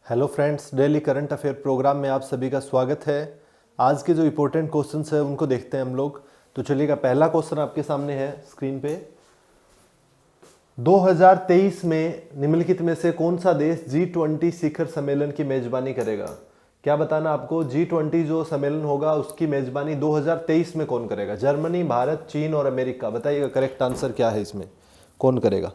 Hello friends, daily current affair programme में आप सभी का स्वागत है। आज के जो इम्पोर्टेंट क्वेश्चंस है उनको देखते हैं हम लोग। तो चलिएगा, पहला क्वेश्चन आपके सामने है स्क्रीन पे। 2023 में निम्नलिखित में से कौन सा देश G20 शिखर सम्मेलन की मेजबानी करेगा? क्या बताना आपको, G20 जो सम्मेलन होगा उसकी मेजबानी 2023 में कौन करेगा? जर्मनी, भारत, चीन और अमेरिका। बताइएगा करेक्ट आंसर क्या है इसमें, कौन करेगा,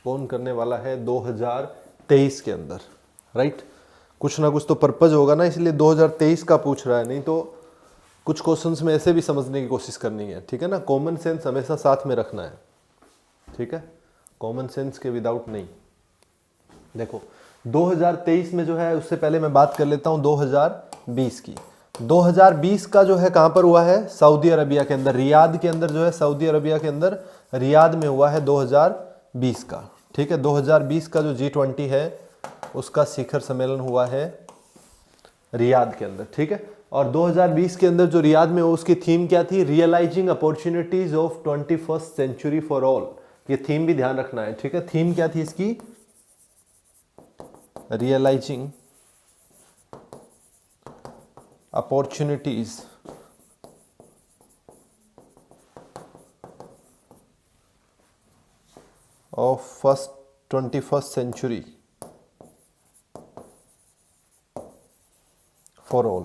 कौन करने वाला है 2023 के अंदर? राइट, कुछ ना कुछ तो पर्पज होगा ना, इसलिए 2023 का पूछ रहा है, नहीं तो कुछ क्वेश्चंस में ऐसे भी समझने की कोशिश करनी है। ठीक है ना, कॉमन सेंस हमेशा साथ में रखना है। ठीक है, कॉमन सेंस के विदाउट नहीं। देखो 2023 में जो है, उससे पहले मैं बात कर लेता हूं 2020 की। 2020 का जो है कहां पर हुआ है? सऊदी अरबिया के अंदर, रियाद के अंदर जो है, सऊदी अरबिया के अंदर रियाद में हुआ है 2020 का। ठीक है, 2020 का जो G20 है उसका शिखर सम्मेलन हुआ है रियाद के अंदर। ठीक है, और 2020 के अंदर जो रियाद में हो उसकी थीम क्या थी? Realising opportunities of 21st century for all. ये थीम भी ध्यान रखना है। ठीक है, थीम क्या थी इसकी? Realising opportunities of 21st century for all,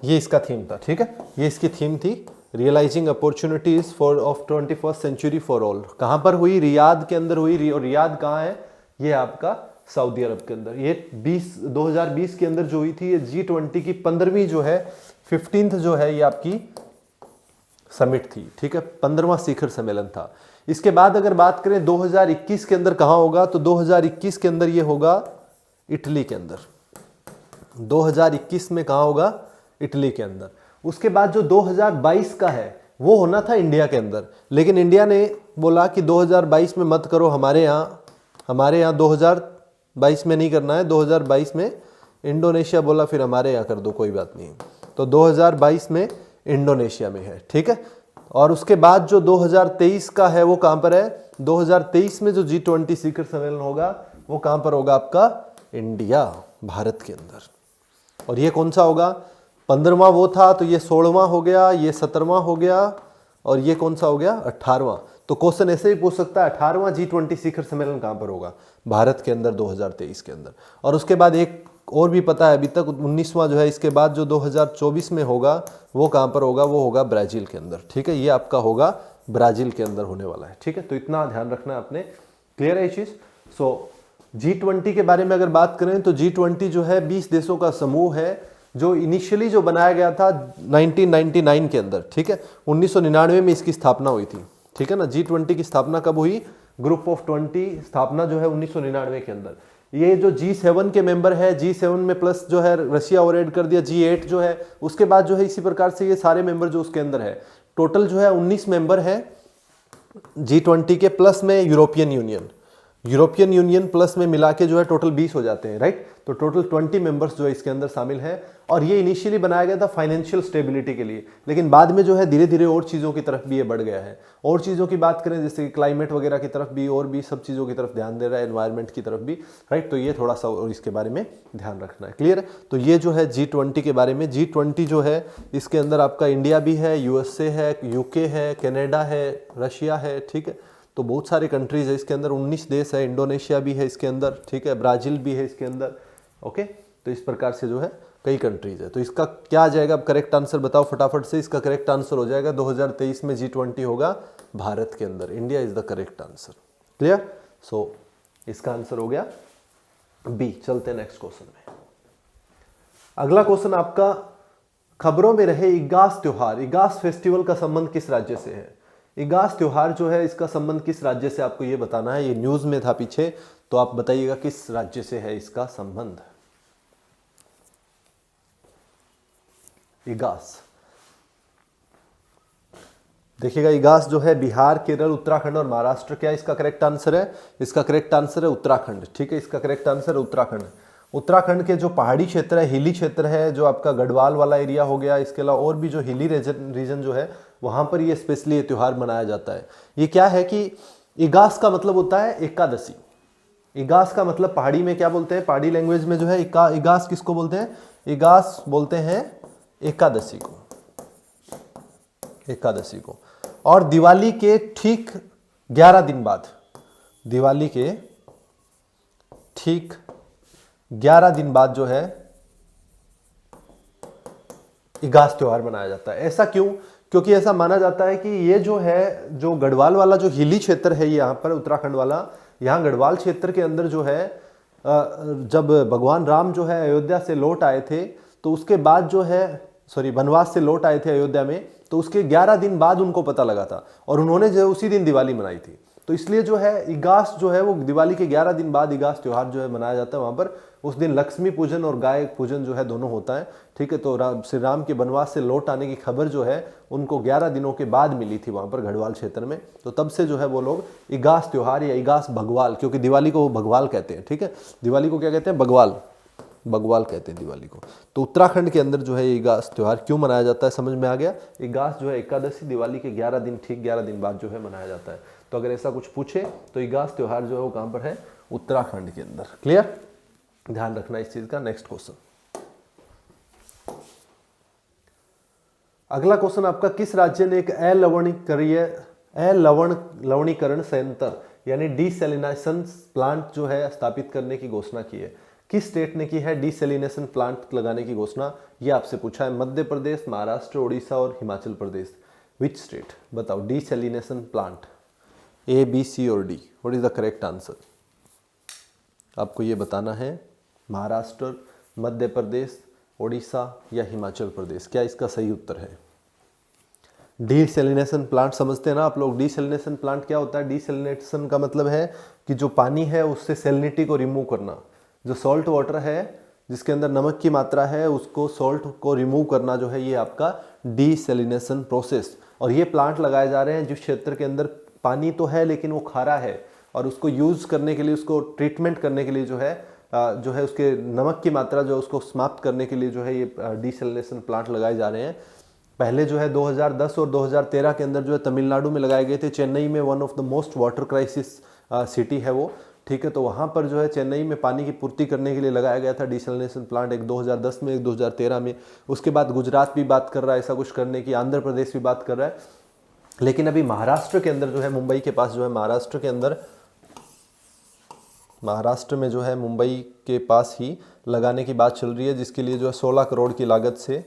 ये इसका थीम था। ठीक है, ये इसकी थीम थी, realising opportunities for of 21st century for all. कहां पर हुई? रियाद के अंदर हुई। और रियाद कहां है? ये आपका सऊदी अरब के अंदर। ये 2020 के अंदर जो हुई थी, ये G20 की 15वीं जो है, 15th जो है, ये आपकी समिट थी। ठीक है, 15वां शिखर सम्मेलन था। इसके बाद अगर बात करें 2021 के अंदर कहां होगा, तो 2021 के अंदर ये होगा इटली के अंदर। 2021 में कहां होगा? इटली के अंदर। उसके बाद जो 2022 का है वो होना था इंडिया के अंदर, लेकिन इंडिया ने बोला कि 2022 में मत करो, हमारे यहाँ 2022 में नहीं करना है, 2022 में इंडोनेशिया बोला, फिर हमारे यहाँ कर दो, कोई बात नहीं। तो 2022 में इंडोनेशिया में है। ठीक है, और उसके बाद जो 2023 का है वो कहां पर है? 2023 में जो G20 शिखर सम्मेलन होगा वो कहां पर होगा? आपका इंडिया, भारत के अंदर। और ये कौन सा होगा? 15वां वो था, तो ये 16वां हो गया, ये 17वां हो गया, और ये कौन सा हो गया? 18वां। तो क्वेश्चन ऐसे ही पूछ सकता है, 18वां G20 शिखर सम्मेलन कहां पर होगा? भारत के अंदर, 2023 के अंदर। और उसके बाद एक और भी पता है अभी तक, 19वां जो है, इसके बाद जो 2024 में होगा वो कहां पर होगा? वो होगा ब्राजील के अंदर। ठीक है, ये आपका होगा ब्राजील के अंदर होने वाला है। ठीक है, तो इतना ध्यान रखना है आपने। क्लियर है ये चीज? सो G20 के बारे में अगर बात करें तो G20 जो है 20 देशों का समूह है, जो इनिशियली जो बनाया गया था 1999 के अंदर। ठीक है, 1999 में इसकी स्थापना हुई थी। ठीक है ना, G20 की स्थापना कब हुई? ग्रुप ऑफ 20 स्थापना जो है 1999 के अंदर। ये जो G7 के मेंबर है, G7 में प्लस जो है रशिया और ऐड कर दिया, G8 जो है, उसके बाद जो है इसी प्रकार से ये सारे मेंबर जो उसके अंदर है, टोटल जो है 19 मेंबर है G20 के, प्लस में यूरोपियन यूनियन प्लस में मिला के जो है टोटल 20 हो जाते हैं। राइट, तो टोटल 20 मेंबर्स जो है इसके अंदर शामिल हैं। और ये इनिशियली बनाया गया था फाइनेंशियल स्टेबिलिटी के लिए, लेकिन बाद में जो है धीरे धीरे और चीज़ों की तरफ भी ये बढ़ गया है। और चीज़ों की बात करें जैसे कि क्लाइमेट वगैरह की तरफ भी, और भी सब चीज़ों की तरफ ध्यान दे रहा है, एनवायरनमेंट की तरफ भी। राइट, तो ये थोड़ा सा और इसके बारे में ध्यान रखना है। क्लियर है? तो ये जो है G20 के बारे में। G20 जो है इसके अंदर आपका इंडिया भी है, USA है, UK है, कनाडा है, रशिया है। ठीक है, तो बहुत सारे कंट्रीज है इसके अंदर, 19 देश है, इंडोनेशिया भी है इसके अंदर। ठीक है, ब्राजील भी है इसके अंदर। ओके, तो इस प्रकार से जो है कई कंट्रीज है। तो इसका क्या आ जाएगा? अब करेक्ट आंसर बताओ फटाफट से। इसका करेक्ट आंसर हो जाएगा 2023 में G20 होगा भारत के अंदर। India is the correct answer. Clear? So इसका आंसर हो गया बी। चलते हैं नेक्स्ट क्वेश्चन में। अगला क्वेश्चन आपका, खबरों में रहे इगास त्योहार, इगास फेस्टिवल का संबंध किस राज्य से है? इगास त्योहार जो है इसका संबंध किस राज्य से, आपको ये बताना है। ये न्यूज में था पीछे, तो आप बताइएगा किस राज्य से है इसका संबंध। इगास, देखिएगा, इगास जो है बिहार, केरल, उत्तराखंड और महाराष्ट्र। क्या इसका करेक्ट आंसर है? इसका करेक्ट आंसर है उत्तराखंड। ठीक है, इसका करेक्ट आंसर है उत्तराखंड। उत्तराखंड के जो पहाड़ी क्षेत्र है, हिली क्षेत्र है, जो आपका गढ़वाल वाला एरिया हो गया, इसके अलावा और भी जो हिली रीजन जो है वहाँ पर ये स्पेशली ये त्यौहार मनाया जाता है। ये क्या है कि इगास का मतलब होता है एकादशी। इगास का मतलब पहाड़ी में क्या बोलते हैं, पहाड़ी लैंग्वेज में जो है इगास किसको बोलते हैं, इगास बोलते हैं एकादशी को, एकादशी को। और दिवाली के ठीक 11 दिन बाद, दिवाली के ठीक 11 दिन बाद जो है इगास त्योहार मनाया जाता है। ऐसा क्यों? क्योंकि ऐसा माना जाता है कि ये जो है, जो गढ़वाल वाला जो हिली क्षेत्र है यहाँ पर उत्तराखंड वाला, यहाँ गढ़वाल क्षेत्र के अंदर जो है जब भगवान राम जो है अयोध्या से लौट आए थे, तो उसके बाद जो है वनवास से लौट आए थे अयोध्या में, तो उसके 11 दिन बाद उनको पता लगा था और उन्होंने जो उसी दिन दिवाली मनाई थी। तो इसलिए जो है इगास जो है वो दिवाली के 11 दिन बाद इगास त्योहार जो है मनाया जाता है। वहाँ पर उस दिन लक्ष्मी पूजन और गाय पूजन जो है दोनों होता है, ठीक है। तो श्री राम के वनवास से लौट आने की खबर जो है उनको 11 दिनों के बाद मिली थी वहाँ पर गढ़वाल क्षेत्र में। तो तब से जो है वो लोग इगास त्योहार या इगास भगवाल, क्योंकि दिवाली को वो भगवाल कहते हैं, ठीक है, दिवाली को क्या कहते हैं, भगवाल, भगवाल कहते हैं दिवाली को। तो उत्तराखंड के अंदर जो है इगास त्योहार क्यों मनाया जाता है समझ में आ गया। इगास जो है एकादशी दिवाली के 11 दिन, ठीक 11 दिन बाद जो है मनाया जाता है। तो अगर ऐसा कुछ पूछे तो इगास त्योहार जो है वो कहाँ पर है, उत्तराखंड के अंदर। क्लियर, ध्यान रखना इस चीज का। नेक्स्ट क्वेश्चन, अगला क्वेश्चन आपका, किस राज्य ने एक लवणीकरण संयंत्र यानी डीसैलिनेशन प्लांट जो है स्थापित करने की घोषणा की है? किस स्टेट ने की है डीसैलिनेशन प्लांट लगाने की घोषणा? ये आपसे पूछा है। मध्य प्रदेश, महाराष्ट्र, उड़ीसा और हिमाचल प्रदेश। Which state? बताओ। Desalination plant, A, B, C और D. What is the correct answer? आपको ये बताना है, महाराष्ट्र, मध्य प्रदेश, उड़ीसा या हिमाचल प्रदेश। क्या इसका सही उत्तर है? डीसैलिनेशन प्लांट समझते हैं ना आप लोग। डीसैलिनेशन प्लांट क्या होता है? डीसैलिनेशन का मतलब है कि जो पानी है उससे सैलिनिटी को रिमूव करना। जो सॉल्ट वाटर है जिसके अंदर नमक की मात्रा है, उसको सॉल्ट को रिमूव करना जो है, ये आपका डीसैलिनेशन प्रोसेस। और ये प्लांट लगाए जा रहे हैं जिस क्षेत्र के अंदर पानी तो है लेकिन वो खारा है, और उसको यूज करने के लिए, उसको ट्रीटमेंट करने के लिए जो है उसके नमक की मात्रा जो है उसको समाप्त करने के लिए जो है ये डीसैलिनेशन प्लांट लगाए जा रहे हैं। पहले जो है 2010 और 2013 के अंदर जो है तमिलनाडु में लगाए गए थे। चेन्नई में one of the most water crisis city है वो, ठीक है। तो वहाँ पर जो है चेन्नई में पानी की पूर्ति करने के लिए लगाया गया था डीसैलिनेशन प्लांट, एक 2010 में, एक 2013 में। उसके बाद गुजरात भी बात कर रहा है ऐसा कुछ करने की, आंध्र प्रदेश भी बात कर रहा है। लेकिन अभी महाराष्ट्र के अंदर जो है, मुंबई के पास जो है, महाराष्ट्र के अंदर, महाराष्ट्र में जो है मुंबई के पास ही लगाने की बात चल रही है, जिसके लिए जो है 16 करोड़ की लागत से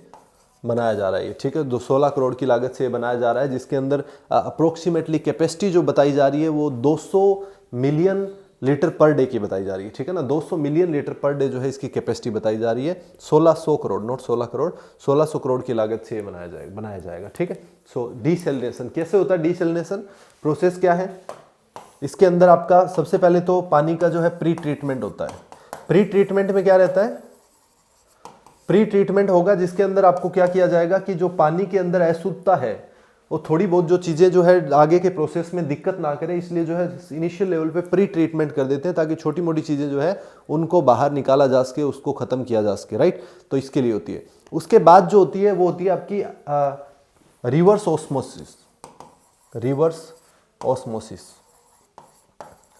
बनाया जा रहा है, ठीक है। 16 करोड़ की लागत से बनाया जा रहा है, जिसके अंदर अप्रोक्सीमेटली कैपेसिटी जो बताई जा रही है वो 200 मिलियन लीटर पर डे की बताई जा रही है, ठीक है ना। 200 मिलियन लीटर पर डे जो है इसकी कैपेसिटी बताई जा रही है। 1600 करोड़, नॉट 16 करोड़, 1600 करोड़ की लागत से बनाया जाएगा, ठीक है। सो डीसैलिनेशन कैसे होता है? डीसैलिनेशन प्रोसेस क्या है? इसके अंदर आपका सबसे पहले तो पानी का जो है प्री ट्रीटमेंट होता है। प्री ट्रीटमेंट में क्या रहता है? प्री ट्रीटमेंट होगा जिसके अंदर आपको क्या किया जाएगा कि जो पानी के अंदर अशुद्धता है वो थोड़ी बहुत जो चीज़ें जो है आगे के प्रोसेस में दिक्कत ना करे, इसलिए जो है इनिशियल लेवल पे प्री ट्रीटमेंट कर देते हैं ताकि छोटी मोटी चीज़ें जो है उनको बाहर निकाला जा सके, उसको ख़त्म किया जा सके, राइट। तो इसके लिए होती है। उसके बाद जो होती है वो होती है आपकी reverse osmosis. Reverse osmosis,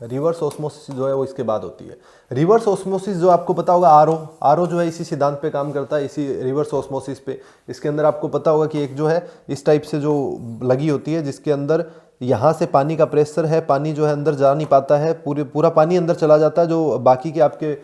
reverse osmosis जो है वो इसके बाद होती है। रिवर्स ऑस्मोसिस जो आपको पता होगा, आरओ जो है इसी सिद्धांत पे काम करता है, इसी रिवर्स ऑस्मोसिस पे। इसके अंदर आपको पता होगा कि एक जो है इस टाइप से जो लगी होती है, जिसके अंदर यहाँ से पानी का प्रेशर है, पानी जो है अंदर जा नहीं पाता है, पूरा पानी अंदर चला जाता है। जो बाकी के आपके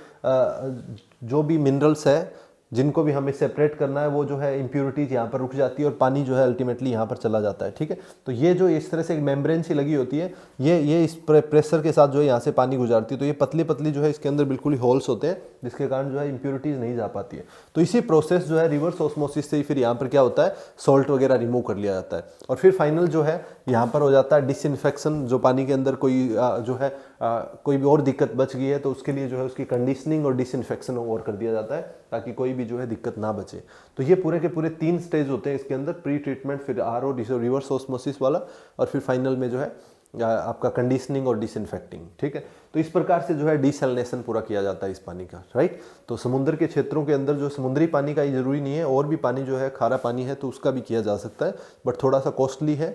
जो भी मिनरल्स है जिनको भी हमें सेपरेट करना है वो जो है इम्प्योरिटीज यहाँ पर रुक जाती है और पानी जो है अल्टीमेटली यहाँ पर चला जाता है, ठीक है। तो ये जो इस तरह से एक मेम्ब्रेन सी लगी होती है, ये इस प्रेशर के साथ जो है यहाँ से पानी गुजारती है। तो ये पतली पतली जो है इसके अंदर बिल्कुल ही होल्स होते हैं, जिसके कारण जो है इम्प्योरिटीज नहीं जा पाती है। तो इसी प्रोसेस जो है रिवर्स ऑस्मोसिस से ही फिर यहाँ पर क्या होता है, सॉल्ट वगैरह रिमूव कर लिया जाता है और फिर फाइनल जो है यहाँ पर हो जाता है डिसइंफेक्शन। जो पानी के अंदर कोई जो है कोई भी और दिक्कत बच गई है तो उसके लिए जो है उसकी कंडीशनिंग और डिसइंफेक्शन और कर दिया जाता है ताकि कोई भी जो है दिक्कत ना बचे। तो ये पूरे के पूरे 3 स्टेज होते हैं इसके अंदर, प्री ट्रीटमेंट, फिर आरओ रिवर्स ऑस्मोसिस वाला, और फिर फाइनल में जो है आपका कंडीशनिंग और डिसइंफेक्टिंग, ठीक है। तो इस प्रकार से जो है डीसैलिनेशन पूरा किया जाता है इस पानी का, राइट। तो समुद्र के क्षेत्रों के अंदर जो समुद्री पानी का ही जरूरी नहीं है, और भी पानी जो है खारा पानी है तो उसका भी किया जा सकता है, बट थोड़ा सा कॉस्टली है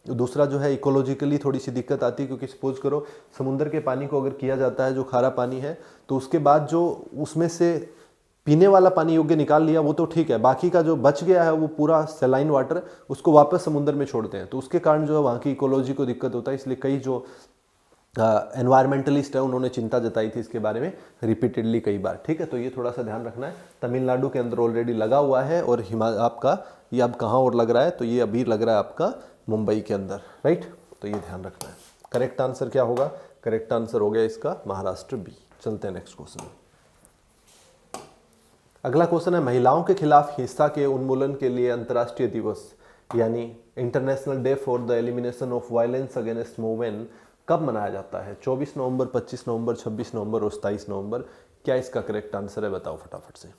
दूसरा जो है इकोलॉजिकली थोड़ी सी दिक्कत आती है, क्योंकि सपोज करो समुद्र के पानी को अगर किया जाता है जो खारा पानी है, तो उसके बाद जो उसमें से पीने वाला पानी योग्य निकाल लिया वो तो ठीक है, बाकी का जो बच गया है वो पूरा सलाइन वाटर उसको वापस समुद्र में छोड़ते हैं, तो उसके कारण जो है वहाँ की इकोलॉजी को दिक्कत होता है। इसलिए कई जो एनवायरमेंटलिस्ट है उन्होंने चिंता जताई थी इसके बारे में रिपीटेडली कई बार। ठीक है, तो ये थोड़ा सा ध्यान रखना है। तमिलनाडु के अंदर ऑलरेडी लगा हुआ है, और आपका ये अब कहाँ और लग रहा है, तो ये अभी लग रहा है आपका मुंबई के अंदर, राइट। तो ये ध्यान रखना है। करेक्ट आंसर क्या होगा? करेक्ट आंसर हो गया इसका महाराष्ट्र बी। चलते हैं नेक्स्ट क्वेश्चन। अगला क्वेश्चन है, महिलाओं के खिलाफ हिंसा के उन्मूलन के लिए अंतर्राष्ट्रीय दिवस यानी international day for the elimination of violence against women कब मनाया जाता है? 24 नवंबर, 25 नवंबर, 26 नवंबर और 27 नवंबर। क्या इसका करेक्ट आंसर है? बताओ फटाफट से।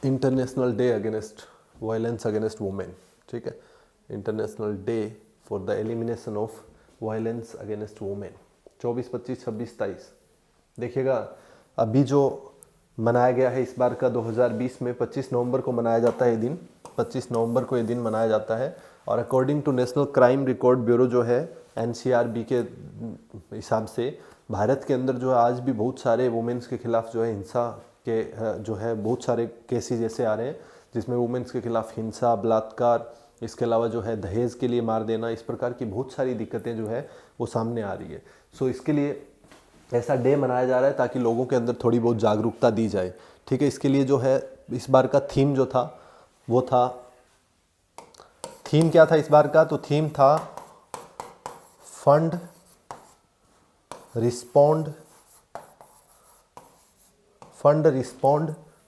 International day against violence against women, ठीक है, international day for the elimination of violence against women 24, 25, 26, 27। देखिएगा अभी जो मनाया गया है इस बार का 2020 में 25 नवंबर को मनाया जाता है ये दिन, 25 नवंबर को ये दिन मनाया जाता है। और according to National Crime Record Bureau जो है NCRB के हिसाब से भारत के अंदर जो है आज भी बहुत सारे वुमेन्स के खिलाफ जो है हिंसा के जो है बहुत सारे केसेस ऐसे आ रहे हैं जिसमें वुमेन्स के खिलाफ हिंसा, बलात्कार, इसके अलावा जो है दहेज के लिए मार देना, इस प्रकार की बहुत सारी दिक्कतें जो है वो सामने आ रही है। सो इसके लिए ऐसा डे मनाया जा रहा है ताकि लोगों के अंदर थोड़ी बहुत जागरूकता दी जाए। ठीक है, इसके लिए जो है इस बार का थीम जो था वो था, थीम क्या था इस बार का? तो थीम था fund, respond,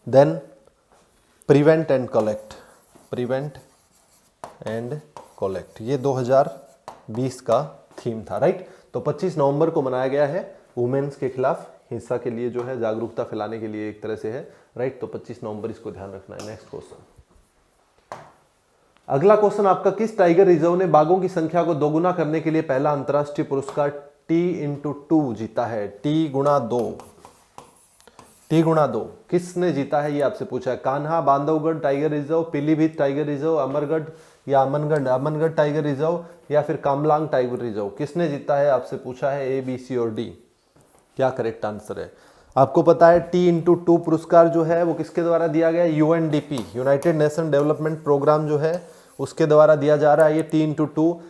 then prevent and collect, prevent and collect. ये 2020 का थीम था, राइट। तो 25 नवंबर को मनाया गया है वुमेन्स के खिलाफ हिंसा के लिए जो है जागरूकता फैलाने के लिए एक तरह से है, राइट। तो 25 नवंबर इसको ध्यान रखना है। Next question. अगला क्वेश्चन आपका, किस टाइगर रिजर्व ने बाघों की संख्या को दोगुना करने के लिए पहला अंतरराष्ट्रीय पुरस्कार T×2 जीता है? T×2 किसने जीता है ये आपसे पूछा है। Kanha, Bandhavgarh tiger reserve, Pilibhit tiger reserve, Amargarh या अमनगढ़ टाइगर रिजर्व, या फिर कामलांग टाइगर रिजर्व, किसने जीता है आपसे पूछा है। A, B, C और D। क्या करेक्ट आंसर है? आपको पता है T×2 पुरस्कार जो है वो किसके द्वारा दिया गया? UNDP, United Nation Development Programme जो है उसके द्वारा दिया जा रहा है ये T×2।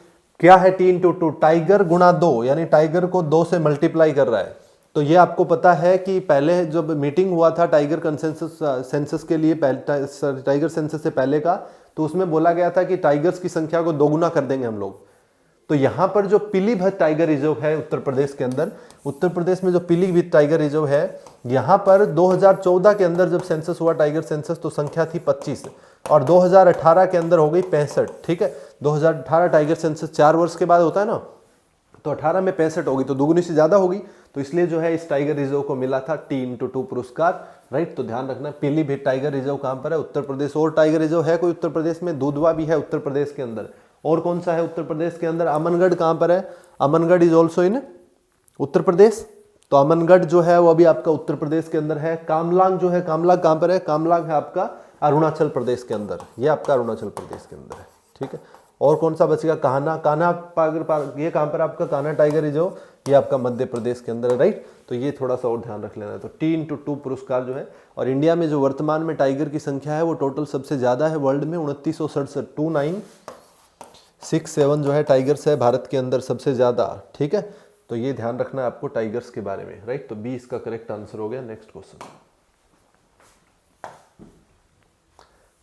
क्या है T×2? टाइगर गुणा 2, यानी टाइगर को 2 से मल्टीप्लाई कर रहा है। तो ये आपको पता है कि पहले जब मीटिंग हुआ था टाइगर सेंसस के लिए, टाइगर सेंसस से पहले का, तो उसमें बोला गया था कि टाइगर्स की संख्या को दोगुना कर देंगे हम लोग। तो यहाँ पर जो पीलीभीत टाइगर रिजर्व है उत्तर प्रदेश के अंदर, उत्तर प्रदेश में जो पीलीभीत टाइगर रिजर्व है, यहाँ पर 2014 के अंदर जब सेंसस हुआ टाइगर सेंसस तो संख्या थी 25 और 2018 के अंदर हो गई 65। ठीक है, 2018 टाइगर सेंसस 4 वर्ष के बाद होता है ना, तो 18 में 65 होगी, तो दुगुनी से ज्यादा होगी। तो इसलिए जो है इस टाइगर रिजर्व को मिला था T×2 पुरस्कार, राइट। तो ध्यान रखना, पीलीभीत टाइगर रिजर्व कहां पर है? उत्तर प्रदेश। और टाइगर रिजर्व है कोई उत्तर प्रदेश में? दुधवा भी है उत्तर प्रदेश के अंदर। और कौन सा है उत्तर प्रदेश के अंदर? अमनगढ़ कहां पर है? Amangarh is also in Uttar Pradesh. तो अमनगढ़ जो है वो अभी आपका उत्तर प्रदेश के अंदर है। कामलांग जो है, कामलांग कहां पर है? कामलांग है आपका अरुणाचल प्रदेश के अंदर। ये आपका अरुणाचल प्रदेश के अंदर है, ठीक है। और कौन सा बचेगा? कान्हा, ये कहां पर आपका कान्हा टाइगर रिजर्व? ये आपका मध्य प्रदेश के अंदर है, राइट। तो ये थोड़ा सा और ध्यान रख लेना है। तो T×2 पुरस्कार जो है, और इंडिया में जो वर्तमान में टाइगर की संख्या है वो टोटल सबसे ज्यादा है वर्ल्ड में, 2967, 2967 जो है टाइगर्स है भारत के अंदर सबसे ज्यादा, ठीक है। तो ये ध्यान रखना है आपको टाइगर्स के बारे में, राइट। तो B इसका करेक्ट आंसर हो गया। Next question.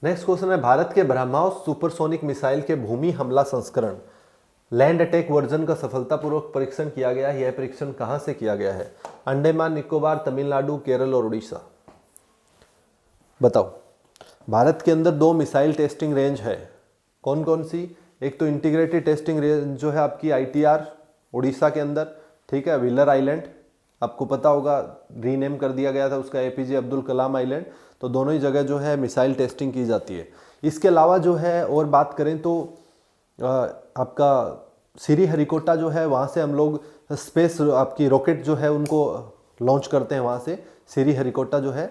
नेक्स्ट क्वेश्चन है, भारत के ब्रह्मोस सुपरसोनिक मिसाइल के भूमि हमला संस्करण लैंड अटैक वर्जन का सफलतापूर्वक परीक्षण किया गया है। यह परीक्षण कहां से किया गया है? अंडमान निकोबार, तमिलनाडु, केरल और उड़ीसा। बताओ। भारत के अंदर 2 मिसाइल टेस्टिंग रेंज है, कौन कौन सी? एक तो इंटीग्रेटेड टेस्टिंग रेंज जो है आपकी ITR उड़ीसा के अंदर, ठीक है। व्हीलर आइलैंड आपको पता होगा रीनेम कर दिया गया था उसका APJ अब्दुल कलाम आइलैंड। तो दोनों ही जगह जो है मिसाइल टेस्टिंग की जाती है। इसके अलावा जो है और बात करें तो आपका श्रीहरिकोटा जो है, वहाँ से हम लोग स्पेस आपकी रॉकेट जो है उनको लॉन्च करते हैं वहाँ से। श्रीहरिकोटा जो है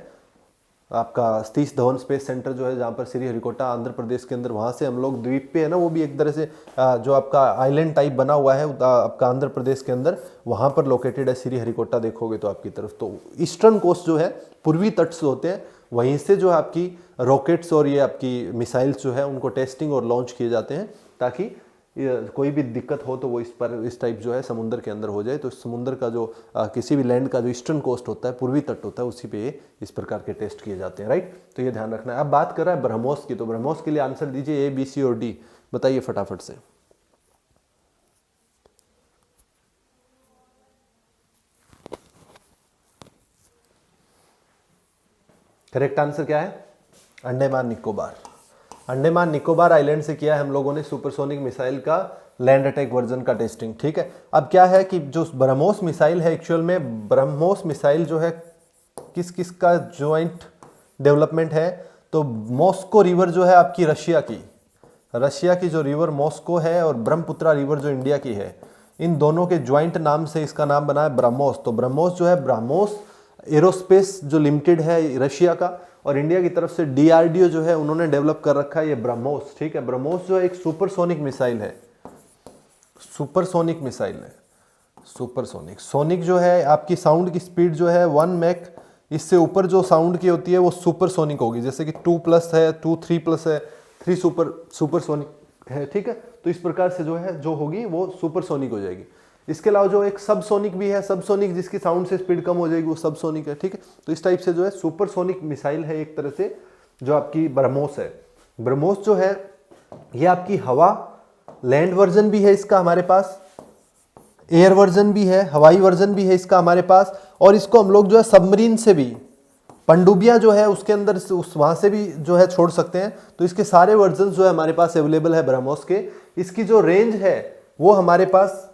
आपका सतीश धवन स्पेस सेंटर जो है, जहाँ पर श्रीहरिकोटा आंध्र प्रदेश के अंदर, वहाँ से हम लोग द्वीप पे है ना, वो भी एक तरह से जो आपका आइलैंड टाइप बना हुआ है आपका आंध्र प्रदेश के अंदर, वहाँ पर लोकेटेड है श्रीहरिकोटा। देखोगे तो आपकी तरफ तो ईस्टर्न कोस्ट जो है, पूर्वी तट से होते हैं, वहीं से जो है आपकी रॉकेट्स और ये आपकी मिसाइल्स जो है उनको टेस्टिंग और लॉन्च किए जाते हैं, ताकि कोई भी दिक्कत हो तो वो इस टाइप जो है समुद्र के अंदर हो जाए। तो समुद्र का जो किसी भी लैंड का जो ईस्टर्न कोस्ट होता है, पूर्वी तट होता है, उसी पे इस प्रकार के टेस्ट किए जाते हैं, राइट। तो ये ध्यान रखना है। अब बात कर रहा है ब्रह्मोस की, तो ब्रह्मोस के लिए आंसर दीजिए A, B, C और D, बताइए फटाफट से। करेक्ट आंसर क्या है? अंडमान निकोबार। अंडमान निकोबार आइलैंड से किया है हम लोगों ने सुपरसोनिक मिसाइल का लैंड अटैक वर्जन का टेस्टिंग, ठीक है। अब क्या है कि जो ब्रह्मोस मिसाइल है, एक्चुअल में ब्रह्मोस मिसाइल जो है किस किस का ज्वाइंट डेवलपमेंट है, तो मॉस्को रिवर जो है आपकी रशिया की जो रिवर मॉस्को है, और ब्रह्मपुत्रा रिवर जो इंडिया की है, इन दोनों के ज्वाइंट नाम से इसका नाम बना है ब्रह्मोस। तो ब्रह्मोस जो है, ब्रह्मोस एरोस्पेस जो लिमिटेड है रशिया का, और इंडिया की तरफ से DRDO जो है उन्होंने डेवलप कर रखा है ये ब्रह्मोस, ठीक है। ब्रह्मोस जो है एक सुपरसोनिक मिसाइल है, सुपरसोनिक मिसाइल है, सुपरसोनिक। सोनिक जो है आपकी साउंड की स्पीड जो है 1 मैक, इससे ऊपर जो साउंड की होती है वो सुपरसोनिक होगी, जैसे कि 2+ है, 2 3+ है, 3 सुपरसोनिक है, ठीक है। तो इस प्रकार से जो है जो होगी वो सुपरसोनिक हो जाएगी। इसके अलावा जो एक सबसोनिक भी है, सबसोनिक जिसकी साउंड से स्पीड कम हो जाएगी, वो सबसोनिक है, ठीक है। तो इस टाइप से जो है सुपरसोनिक मिसाइल है एक तरह से जो आपकी ब्रह्मोस है। ब्रह्मोस जो है ये आपकी हवा, लैंड वर्जन भी है इसका हमारे पास, एयर वर्जन भी है, हवाई वर्जन भी है इसका हमारे पास, और इसको हम लोग जो है सबमरीन से भी, पनडुब्बियां जो है उसके अंदर वहां से भी जो है छोड़ सकते हैं। तो इसके सारे वर्जन जो है हमारे पास अवेलेबल है ब्रह्मोस के। इसकी जो रेंज है वो हमारे पास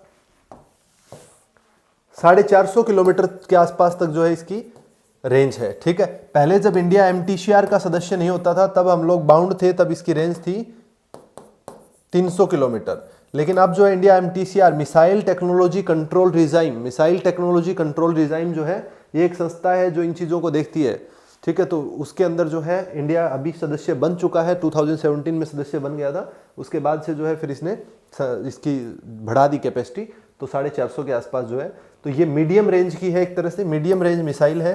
450 किलोमीटर के आसपास तक जो है इसकी रेंज है, ठीक है। पहले जब इंडिया MTCR का सदस्य नहीं होता था तब हम लोग बाउंड थे, तब इसकी रेंज थी 300 किलोमीटर। लेकिन अब जो है India MTCR, missile technology control regime, missile technology control regime जो है ये एक संस्था है जो इन चीज़ों को देखती है, ठीक है। तो उसके अंदर जो है इंडिया अभी सदस्य बन चुका है, 2017 में सदस्य बन गया था। उसके बाद से जो है फिर इसने इसकी बढ़ा दी कैपेसिटी, तो 450 के आसपास जो है। तो ये मीडियम रेंज की है, एक तरह से मीडियम रेंज मिसाइल है,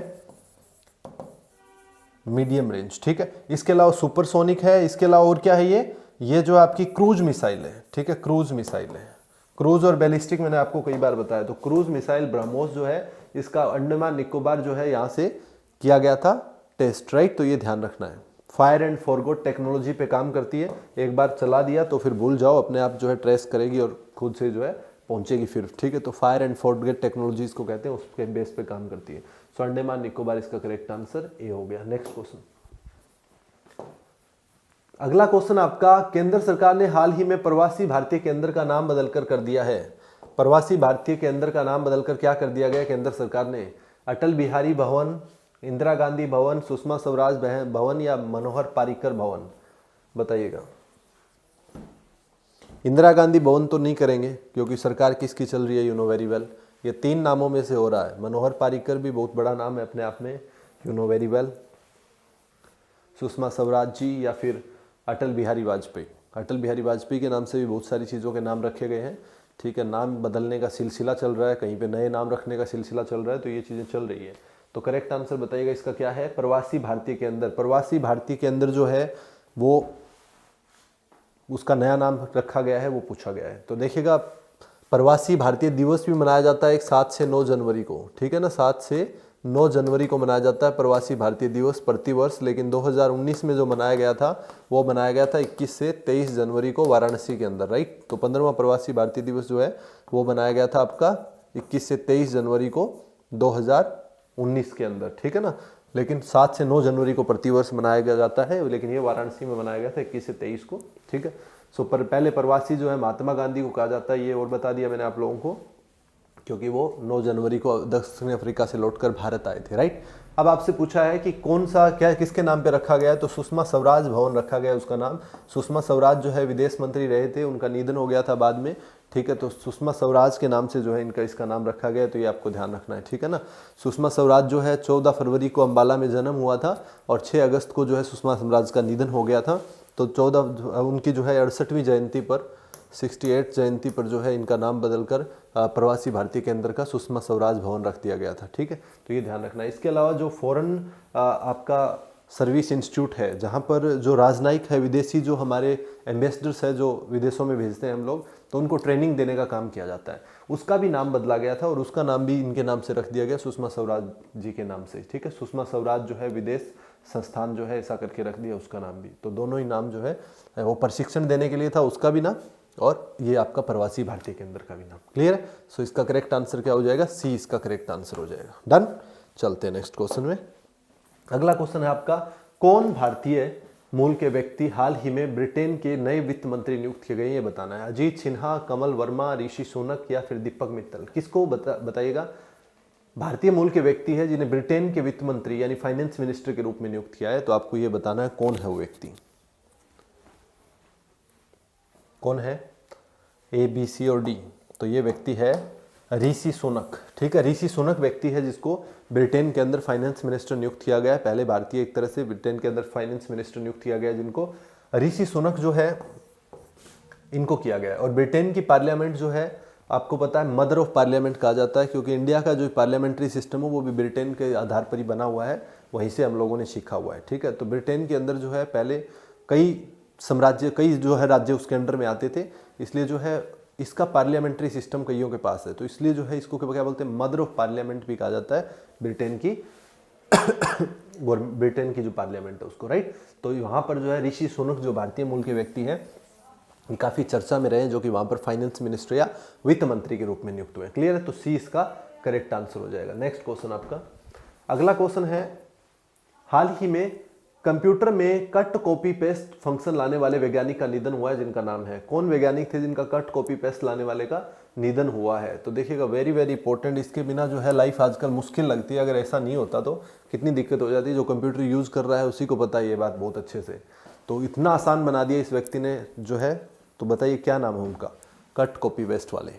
मीडियम रेंज, ठीक है। इसके अलावा सुपरसोनिक है। इसके अलावा और क्या है, ये जो आपकी क्रूज मिसाइल है, ठीक है, क्रूज मिसाइल है। क्रूज और बैलिस्टिक मैंने आपको कई बार बताया। तो क्रूज मिसाइल ब्रह्मोस जो है इसका अंडमान निकोबार जो है यहाँ से किया गया था टेस्ट, राइट। तो ये ध्यान रखना है। फायर एंड फॉरगॉट टेक्नोलॉजी पे काम करती है, एक बार चला दिया तो फिर भूल जाओ, अपने आप जो है ट्रेस करेगी और खुद से जो है पहुंचेगी फिर, ठीक है। तो फायर एंड फॉरगेट टेक्नोलॉजी इसको कहते हैं, उसके बेस पे काम करती है। सो अंडमान निकोबार इसका करेक्ट आंसर ए हो गया। नेक्स्ट क्वेश्चन, अगला क्वेश्चन आपका, केंद्र सरकार ने हाल ही में प्रवासी भारतीय केंद्र का नाम बदलकर कर दिया है। प्रवासी भारतीय केंद्र का नाम बदलकर क्या कर दिया गया केंद्र सरकार ने? अटल बिहारी भवन, इंदिरा गांधी भवन, सुषमा स्वराज भवन या मनोहर पारिकर भवन? बताइएगा। इंदिरा गांधी भवन तो नहीं करेंगे क्योंकि सरकार किसकी चल रही है, यू नो वेरी वेल। ये 3 नामों में से हो रहा है। मनोहर पारिकर भी बहुत बड़ा नाम है अपने आप में, you know very well. Sushma Swaraj ji या फिर अटल बिहारी वाजपेयी। अटल बिहारी वाजपेयी के नाम से भी बहुत सारी चीज़ों के नाम रखे गए हैं, ठीक है। नाम बदलने का सिलसिला चल रहा है, कहीं पे नए नाम रखने का सिलसिला चल रहा है, तो ये चीज़ें चल रही है। तो करेक्ट आंसर बताइएगा इसका क्या है? प्रवासी भारतीय केंद्र। प्रवासी भारतीय केंद्र जो है वो उसका नया नाम रखा गया है, वो पूछा गया है। तो देखिएगा, प्रवासी भारतीय दिवस भी मनाया जाता है एक 7 से 9 जनवरी को, ठीक है ना। 7 से 9 जनवरी को मनाया जाता है प्रवासी भारतीय दिवस प्रतिवर्ष। लेकिन 2019 में जो मनाया गया था वो मनाया गया था 21 से 23 जनवरी को वाराणसी के अंदर, राइट। तो 15वां प्रवासी भारतीय दिवस जो है वो मनाया गया था आपका 21 से 23 जनवरी को 2019 के अंदर, ठीक है ना। लेकिन 7 से 9 जनवरी को प्रतिवर्ष मनाया जाता है, लेकिन ये वाराणसी में मनाया गया था 21 से 23 को, ठीक है। सो पहले प्रवासी जो है महात्मा गांधी को कहा जाता है, ये और बता दिया मैंने आप लोगों को। क्योंकि वो 9 जनवरी को दक्षिण अफ्रीका से लौटकर भारत आए थे, राइट। अब आपसे पूछा है कि कौन सा क्या किसके नाम पे रखा गया है, तो सुषमा स्वराज भवन रखा गया है उसका नाम। सुषमा स्वराज जो है विदेश मंत्री रहे थे, उनका निधन हो गया था बाद में, ठीक है। तो सुषमा स्वराज के नाम से जो है इनका इसका नाम रखा गया है, तो ये आपको ध्यान रखना है, ठीक है ना। सुषमा स्वराज जो है 14 फरवरी को अम्बाला में जन्म हुआ था और 6 अगस्त को जो है सुषमा स्वराज का निधन हो गया था। तो 14 उनकी जो है 68वीं जयंती पर 68 जयंती पर जो है इनका नाम बदलकर प्रवासी भारतीय केंद्र का सुषमा स्वराज भवन रख दिया गया था, ठीक है। तो ये ध्यान रखना है। इसके अलावा जो फॉरेन आपका सर्विस इंस्टीट्यूट है, जहाँ पर जो राजनयिक है, विदेशी जो हमारे एम्बेसडर्स है जो विदेशों में भेजते हैं हम लोग, तो उनको ट्रेनिंग देने का काम किया जाता है, उसका भी नाम बदला गया था और उसका नाम भी इनके नाम से रख दिया गया, सुषमा स्वराज जी के नाम से, ठीक है। सुषमा स्वराज जो है विदेश संस्थान जो है ऐसा करके रख दिया उसका नाम भी। तो दोनों ही नाम जो है वो प्रशिक्षण देने के लिए था, उसका भी नाम, और ये आपका प्रवासी भारतीय केंद्र का भी नाम। क्लियर है। सो इसका करेक्ट आंसर क्या हो जाएगा, सी इसका करेक्ट आंसर हो जाएगा। डन। चलते हैं नेक्स्ट क्वेश्चन में। अगला क्वेश्चन है आपका, कौन भारतीय मूल के व्यक्ति हाल ही में ब्रिटेन के नए वित्त मंत्री नियुक्त किए गए, ये बताना है। अजीत सिन्हा, कमल वर्मा, ऋषि सुनक या फिर दीपक मित्तल, किसको बताइएगा। भारतीय मूल के व्यक्ति है जिन्हें ब्रिटेन के वित्त मंत्री यानी फाइनेंस मिनिस्टर के रूप में नियुक्त किया है, तो आपको ये बताना है कौन है वो व्यक्ति, कौन है, ए, बी, सी और डी। तो ये व्यक्ति है ऋषि सुनक, ठीक है। ऋषि सुनक व्यक्ति है जिसको ब्रिटेन के अंदर फाइनेंस मिनिस्टर नियुक्त किया गया है, पहले भारतीय एक तरह से ब्रिटेन के अंदर फाइनेंस मिनिस्टर नियुक्त किया गया है, जिनको ऋषि सुनक जो है इनको किया गया है। और ब्रिटेन की पार्लियामेंट जो है आपको पता है मदर ऑफ पार्लियामेंट कहा जाता है, क्योंकि इंडिया का जो पार्लियामेंट्री सिस्टम है वो भी ब्रिटेन के आधार पर ही बना हुआ है, वहीं से हम लोगों ने सीखा हुआ है, ठीक है। तो ब्रिटेन के अंदर जो है पहले कई जो है राज्य उसके अंडर में आते थे, इसलिए जो है इसका पार्लियामेंट्री सिस्टम कईयों के पास है, तो इसलिए जो है इसको क्या बोलते हैं, मदर ऑफ पार्लियामेंट भी कहा जाता है ब्रिटेन की ब्रिटेन की जो पार्लियामेंट है उसको, राइट। तो वहाँ पर जो है ऋषि सुनक जो भारतीय मूल के व्यक्ति हैं काफ़ी चर्चा में रहे, जो कि वहाँ पर फाइनेंस मिनिस्टर या वित्त मंत्री के रूप में नियुक्त हुए। क्लियर है। तो सी इसका करेक्ट आंसर हो जाएगा। नेक्स्ट क्वेश्चन आपका अगला क्वेश्चन है, हाल ही में कंप्यूटर में कट कॉपी पेस्ट फंक्शन लाने वाले वैज्ञानिक का निधन हुआ है, जिनका नाम है, कौन वैज्ञानिक थे जिनका कट कॉपी पेस्ट लाने वाले का निधन हुआ है। तो देखिएगा वेरी वेरी इंपॉर्टेंट, इसके बिना जो है लाइफ आजकल मुश्किल लगती है, अगर ऐसा नहीं होता तो कितनी दिक्कत हो जाती है। जो कंप्यूटर यूज़ कर रहा है उसी को पता है ये बात बहुत अच्छे से, तो इतना आसान बना दिया इस व्यक्ति ने जो है। तो बताइए क्या नाम है उनका, कट कॉपी पेस्ट वाले।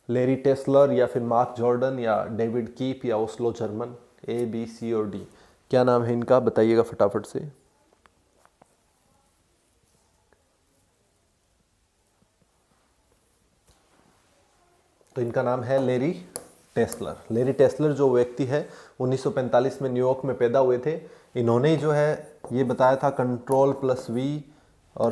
लेरी टेस्लर या फिर मार्क जॉर्डन या डेविड कीप या ओस्लो जर्मन, ए, बी, सी और डी, क्या नाम है इनका बताइएगा फटाफट से। तो इनका नाम है लेरी टेस्लर। लेरी टेस्लर जो व्यक्ति है 1945 में न्यूयॉर्क में पैदा हुए थे। इन्होंने जो है ये बताया था कंट्रोल प्लस सी और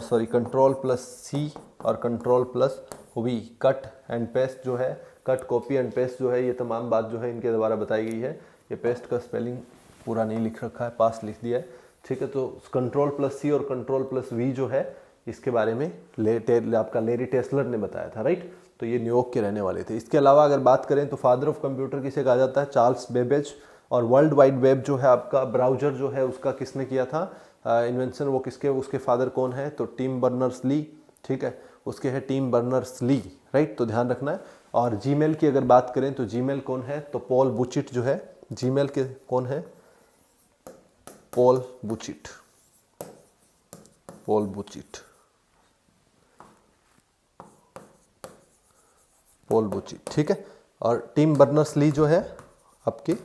control plus V, cut and paste जो है, कट कॉपी एंड पेस्ट जो है, ये तमाम बात जो है इनके द्वारा बताई गई है। ये पेस्ट का स्पेलिंग पूरा नहीं लिख रखा है, पास लिख दिया है, ठीक है। तो कंट्रोल प्लस सी और कंट्रोल प्लस वी जो है इसके बारे में आपका लेरी टेस्लर ने बताया था, राइट। तो ये न्यूयॉर्क के रहने वाले थे। इसके अलावा अगर बात करें तो फादर ऑफ कंप्यूटर किसे कहा जाता है, चार्ल्स बेबेज। और वर्ल्ड वाइड वेब जो है आपका ब्राउजर जो है उसका किसने किया था इन्वेंशन, वो किसके, उसके फादर कौन है, तो टिम बर्नर्स ली, ठीक है, उसके है टिम बर्नर्स ली, राइट। तो ध्यान रखना है। और जीमेल की अगर बात करें तो जीमेल कौन है, तो पॉल बुचिट जो है, जीमेल के कौन है, पॉल बुचिट, पॉल बुचिट, पॉल बुचिट, ठीक है। और टिम बर्नर्स ली जो है आपके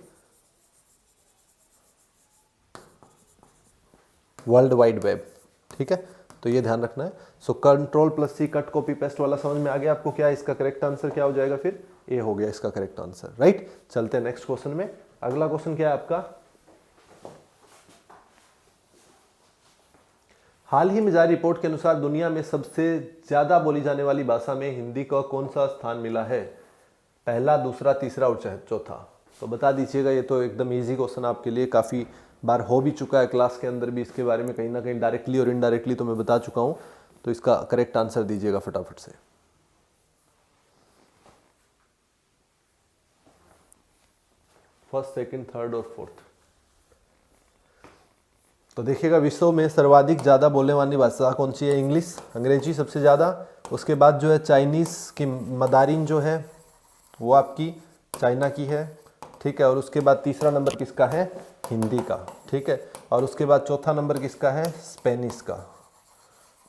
वर्ल्ड वाइड वेब, ठीक है। तो ये ध्यान रखना है। सो कंट्रोल प्लस सी कट कॉपी पेस्ट वाला समझ में आ गया आपको, क्या इसका करेक्ट आंसर क्या हो जाएगा, फिर ए हो गया इसका करेक्ट आंसर, राइट। चलते हैं नेक्स्ट क्वेश्चन में। अगला क्वेश्चन क्या है आपका, हाल ही में जारी रिपोर्ट के अनुसार दुनिया में सबसे ज्यादा बोली जाने वाली भाषा में हिंदी का कौन सा स्थान मिला है, पहला, दूसरा, तीसरा और चौथा। तो बता दीजिएगा। ये तो एकदम इजी क्वेश्चन आपके लिए, काफी बार हो भी चुका है क्लास के अंदर भी, इसके बारे में कहीं ना कहीं डायरेक्टली और इनडायरेक्टली तो मैं बता चुका हूं। तो इसका करेक्ट आंसर दीजिएगा फटाफट से। फर्स्ट, सेकंड, थर्ड और फोर्थ। तो देखिएगा विश्व में सर्वाधिक ज्यादा बोलने वाली भाषा कौन सी है, इंग्लिश, अंग्रेजी सबसे ज्यादा, उसके बाद जो है चाइनीज़ की मदारिन जो है वो आपकी चाइना की है, ठीक है। और उसके बाद तीसरा नंबर किसका है, हिंदी का, ठीक है। और उसके बाद चौथा नंबर किसका है, स्पेनिश का।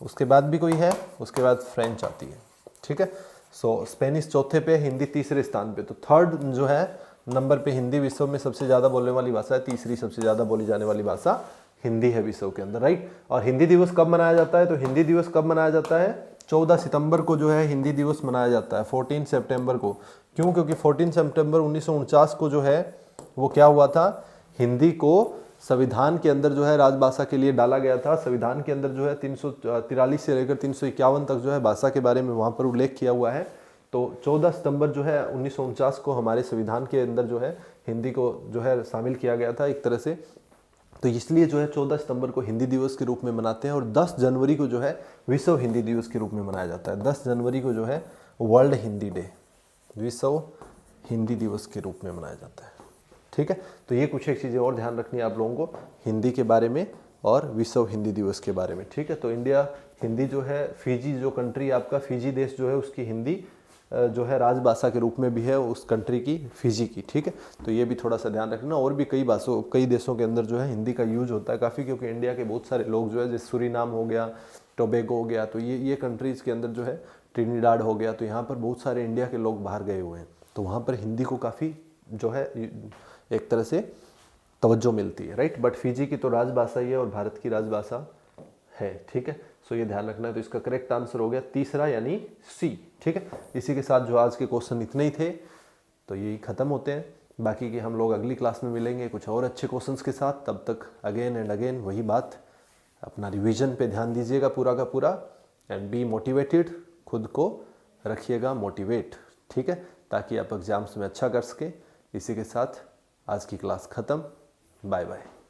उसके बाद भी कोई है, उसके बाद फ्रेंच आती है, ठीक है। सो स्पेनिश चौथे पे, हिंदी तीसरे स्थान पे। तो थर्ड जो है नंबर पे हिंदी विश्व में सबसे ज़्यादा बोलने वाली भाषा है, तीसरी सबसे ज़्यादा बोली जाने वाली भाषा हिंदी है विश्व के अंदर, राइट। और हिंदी दिवस कब मनाया जाता है, तो हिंदी दिवस कब मनाया जाता है, 14 सितंबर को जो है हिंदी दिवस मनाया जाता है, 14 सितंबर को। क्यों, क्योंकि 14 सितंबर 1949 को जो है वो क्या हुआ था, हिंदी को संविधान के अंदर जो है राजभाषा के लिए डाला गया था। संविधान के अंदर जो है 343 से लेकर 351 तक जो है भाषा के बारे में वहाँ पर उल्लेख किया हुआ है। तो 14 सितंबर जो है 1949 को हमारे संविधान के अंदर जो है हिंदी को जो है शामिल किया गया था एक तरह से। तो इसलिए जो है 14 सितंबर को हिंदी दिवस के रूप में मनाते हैं। और 10 जनवरी को जो है विश्व हिंदी दिवस के रूप में मनाया जाता है। 10 जनवरी को जो है वर्ल्ड हिंदी डे, विश्व हिंदी दिवस के रूप में मनाया जाता है, ठीक है। तो ये कुछ एक चीज़ें और ध्यान रखनी है आप लोगों को हिंदी के बारे में और विश्व हिंदी दिवस के बारे में, ठीक है। तो इंडिया हिंदी जो है, फिजी जो कंट्री आपका, फिजी देश जो है उसकी हिंदी जो है राजभाषा के रूप में भी है उस कंट्री की, फिजी की, ठीक है। तो ये भी थोड़ा सा ध्यान रखना। और भी कई देशों के अंदर जो है हिंदी का यूज होता है काफ़ी, क्योंकि इंडिया के बहुत सारे लोग जो है, जैसे सूरीनाम हो गया, टोबैगो हो गया, तो ये कंट्रीज़ के अंदर जो है, ट्रिनिडाड हो गया, तो यहाँ पर बहुत सारे इंडिया के लोग बाहर गए हुए हैं। तो वहाँ पर हिंदी को काफ़ी जो है एक तरह से तवज्जो मिलती है, राइट। बट फिजी की तो राजभाषा ही है और भारत की राजभाषा है, ठीक है। सो ये ध्यान रखना है। तो इसका करेक्ट आंसर हो गया तीसरा, यानी सी, ठीक है। इसी के साथ जो आज के क्वेश्चन इतने ही थे, तो यही खत्म होते हैं। बाकी के हम लोग अगली क्लास में मिलेंगे कुछ और अच्छे क्वेश्चंस के साथ। तब तक अगेन एंड अगेन वही बात, अपना रिवीजन पे ध्यान दीजिएगा पूरा का पूरा, एंड बी मोटिवेटेड, खुद को रखिएगा मोटिवेट, ठीक है, ताकि आप एग्जाम्स में अच्छा कर सके। इसी के साथ आज की क्लास ख़त्म। Bye bye.